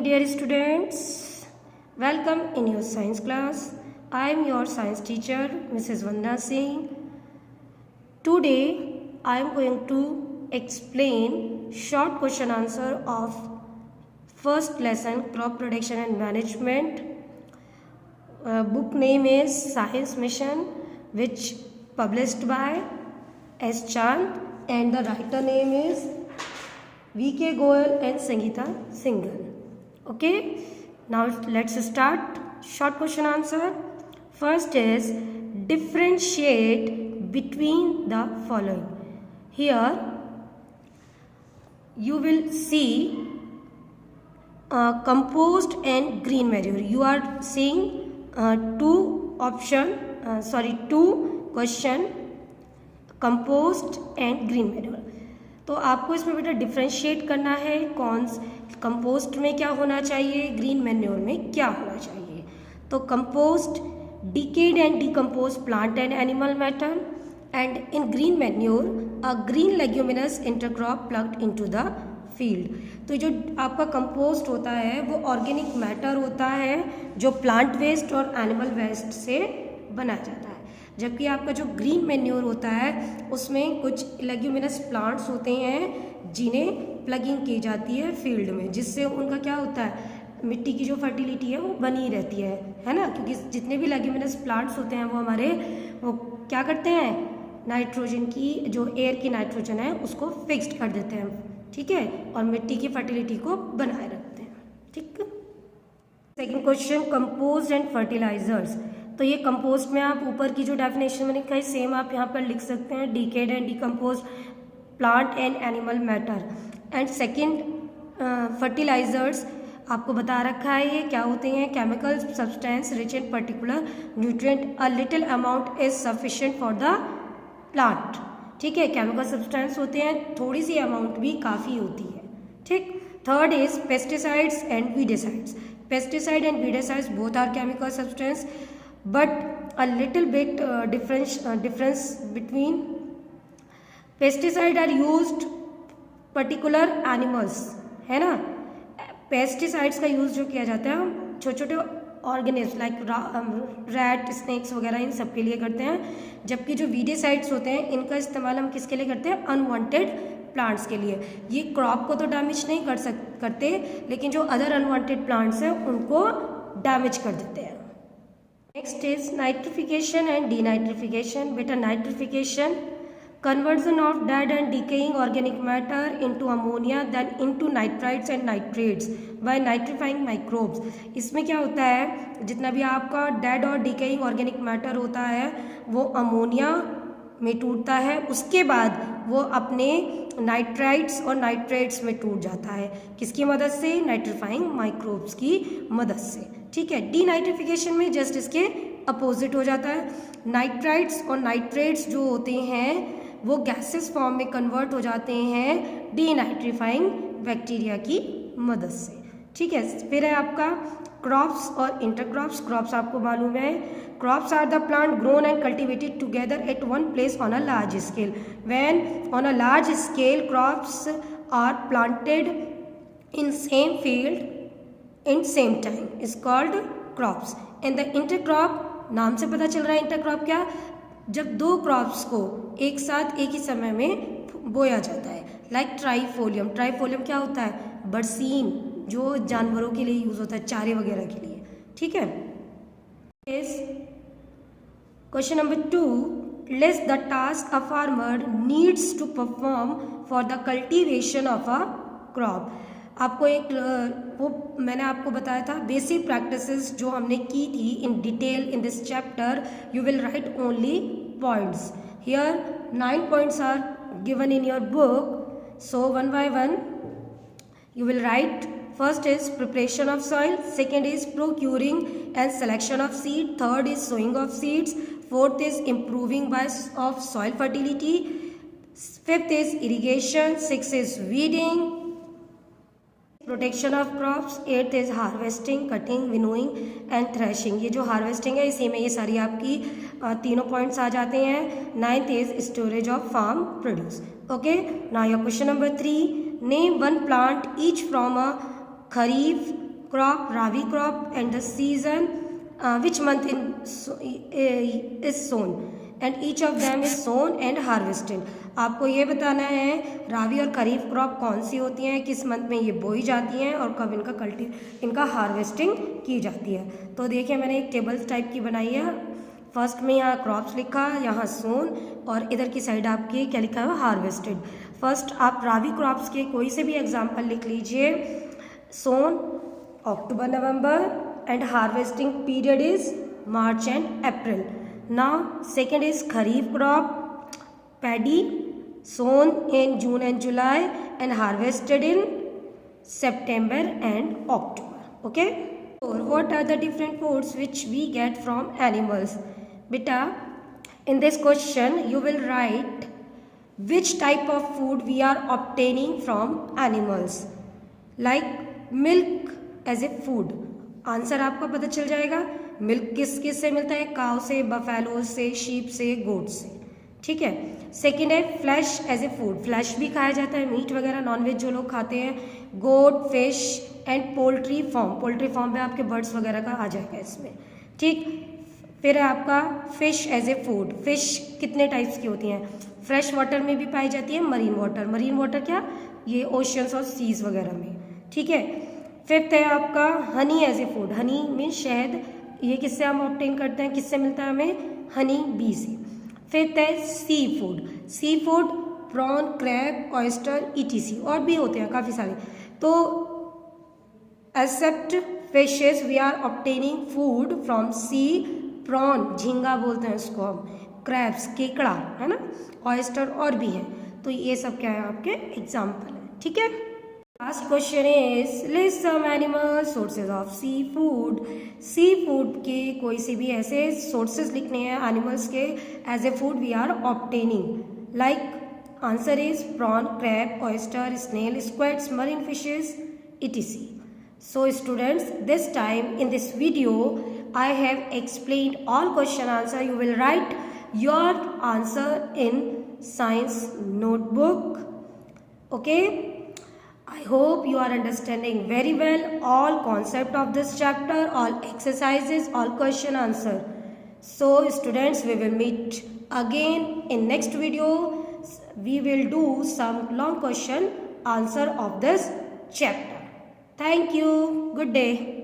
dear students, welcome in your science class. I am your science teacher Mrs. Vandana Singh. Today I am going to explain short question answer of first lesson crop production and management. Book name is Science Mission, which published by S. Chand, and the writer name is V.K. Goel and Sangeeta Singhal. Okay, now let's start. Short question answer. First is differentiate between the following. Here you will see compost and green manure. You are seeing two question, compost and green manure. तो आपको इसमें बेटा differentiate करना है कौन compost में क्या होना चाहिए, ग्रीन मैन्योर में क्या होना चाहिए. तो compost decayed and decompose plant and animal matter, and in green manure a green leguminous intercrop plugged into the field. तो जो आपका कंपोस्ट होता है वो ऑर्गेनिक मैटर होता है जो प्लांट वेस्ट और एनिमल वेस्ट से बनाया जाता है, जबकि आपका जो ग्रीन मैन्योर होता है उसमें कुछ लेग्यूमिनस प्लांट्स होते हैं जिन्हें प्लगिंग की जाती है फील्ड में, जिससे उनका क्या होता है, मिट्टी की जो फर्टिलिटी है वो बनी रहती है ना. क्योंकि जितने भी लेग्यूमिनस प्लांट्स होते हैं वो क्या करते हैं, नाइट्रोजन की जो एयर की नाइट्रोजन है उसको फिक्स्ड कर देते हैं, ठीक है, और मिट्टी की फर्टिलिटी को बनाए रखते हैं. ठीक. Second question, compost and fertilisers. तो ये कंपोस्ट में आप ऊपर की जो डेफिनेशन मैंने कही सेम आप यहाँ पर लिख सकते हैं, decayed and decompose plant and animal matter. And second fertilisers आपको बता रखा है ये क्या होते हैं, chemical substance rich in particular nutrient a little amount is sufficient for the plant. ठीक है, केमिकल सब्सटेंस होते हैं, थोड़ी सी अमाउंट भी काफ़ी होती है. ठीक. Third is pesticides and weedicides. Pesticide and weedicides both are chemical substance, but a little bit difference between pesticide are used particular animals, है ना. पेस्टिसाइड्स का यूज़ जो किया जाता है हम छोटे छोटे ऑर्गेनिज्म लाइक रैट, स्नेक्स वगैरह इन सब के लिए करते हैं, जबकि जो वीडिसाइड्स होते हैं इनका इस्तेमाल हम किसके लिए करते हैं, अनवांटेड प्लांट्स के लिए. ये क्रॉप को तो डैमेज नहीं करते, लेकिन जो अदर अनवांटेड प्लांट्स हैं उनको डैमेज कर देते हैं. Next is nitrification and denitrification. बेटा nitrification, conversion of dead and decaying organic matter into ammonia then into nitrites and nitrates by nitrifying microbes. इसमें क्या होता है, जितना भी आपका dead और decaying organic matter होता है वो अमोनिया में टूटता है, उसके बाद वो अपने नाइट्राइट्स और नाइट्रेट्स में टूट जाता है. किसकी मदद से, नाइट्रीफाइंग माइक्रोब्स की मदद से. ठीक है. डीनाइट्रिफिकेशन में जस्ट इसके अपोजिट हो जाता है. नाइट्राइट्स और नाइट्रेट्स जो होते हैं वो गैसेस फॉर्म में कन्वर्ट हो जाते हैं डीनाइट्रीफाइंग बैक्टीरिया की मदद से. ठीक है. फिर है आपका क्रॉप्स और इंटरक्रॉप्स. क्रॉप्स आपको मालूम है, crops are the plant grown and cultivated together at one place on a large scale. When on a large scale crops are planted in same field in same time is called crops. And the intercrop, नाम से पता चल रहा है intercrop क्या, जब दो crops को एक साथ एक ही समय में बोया जाता है. Like trifolium. ट्राइफोलियम क्या होता है, बरसीन, जो जानवरों के लिए यूज होता है, चारे वगैरह के लिए. ठीक है. Question number 2, list the task a farmer needs to perform for the cultivation of a crop. आपको एक वो मैंने आपको बताया था बेसिक प्रैक्टिसेस जो हमने की थी in detail in this chapter. You will write only points. Here 9 points are given in your book, so one by one you will write. First is preparation of soil, second is procuring and selection of seed, third is sowing of seeds, fourth is improving of soil fertility, fifth is irrigation, sixth is weeding, protection of crops, eighth is harvesting, cutting, winnowing and threshing. ये जो harvesting है इसी में ये सारी आपकी तीनों points आ जाते हैं. Ninth is storage of farm produce. Okay. Now your question number 3, name one plant each from a kharif crop, rabi crop, and the season, which month is sown, and each of them is sown and harvested. आपको ये बताना है रावी और खरीफ crop कौन सी होती हैं, किस month में ये बोई जाती हैं और कब इनका हार्वेस्टिंग की जाती है। तो देखिए मैंने एक टेबल्स टाइप की बनाई है। फर्स्ट में यहाँ क्रॉप्स लिखा, यहाँ सोन, और इधर की साइड आपकी क्या लिखा है, हार्वेस्टेड। फर्स्ट आप रावी क्रॉप्स के कोई से भी एग्जाम्पल लिख लीजिए। Sown October November and harvesting period is March and April. Now second is kharif crop, paddy, sown in June and July and harvested in September and October. Okay. Or what are the different foods which we get from animals? Beta, in this question you will write which type of food we are obtaining from animals. Like milk as a food. Answer आपको पता चल जाएगा। Milk किस किस से मिलता है, cow से, बफेलो से, शीप से, गोट से। ठीक है। सेकेंड है flesh as a food, flesh भी खाया जाता है, मीट वगैरह नॉनवेज जो लोग खाते हैं। Goat, fish and poultry farm, poultry farm में आपके बर्ड्स वगैरह का आ जाएगा इसमें। ठीक। फिर है आपका fish as a food. Fish कितने टाइप्स की होती हैं, फ्रेश वाटर में भी पाई जाती है, मरीन वाटर। मरीन वाटर क्या, ये ओशियंस और सीज वगैरह में। ठीक है। फिफ्थ है आपका honey as a food. Honey mean शहद, ये किससे हम ऑब्टेन करते हैं, किससे मिलता है हमें, हनी बी से। फिफ्थ है सी फूड। सी food prawn, crab, oyster, etc, और भी होते हैं काफ़ी सारे। तो except fishes we are obtaining food from sea. Prawn झींगा बोलते हैं उसको हम, क्रैब्स केकड़ा है ना, ऑयस्टर और भी हैं। तो ये सब क्या है आपके एग्जाम्पल है। ठीक है। Last question is list some animal sources of sea food. Sea food के कोई से भी ऐसे सोर्सेज लिखने हैं एनिमल्स के as a food we are obtaining. Like answer is prawn, crab, oyster, snail, squids, marine fishes, etc. So students, this time in this video I have explained all question answer. You will write your answer in science notebook. Okay. I hope you are understanding very well all concept of this chapter, all exercises, all question answer. So students, we will meet again in next video. We will do some long question answer of this chapter. Thank you. Good day.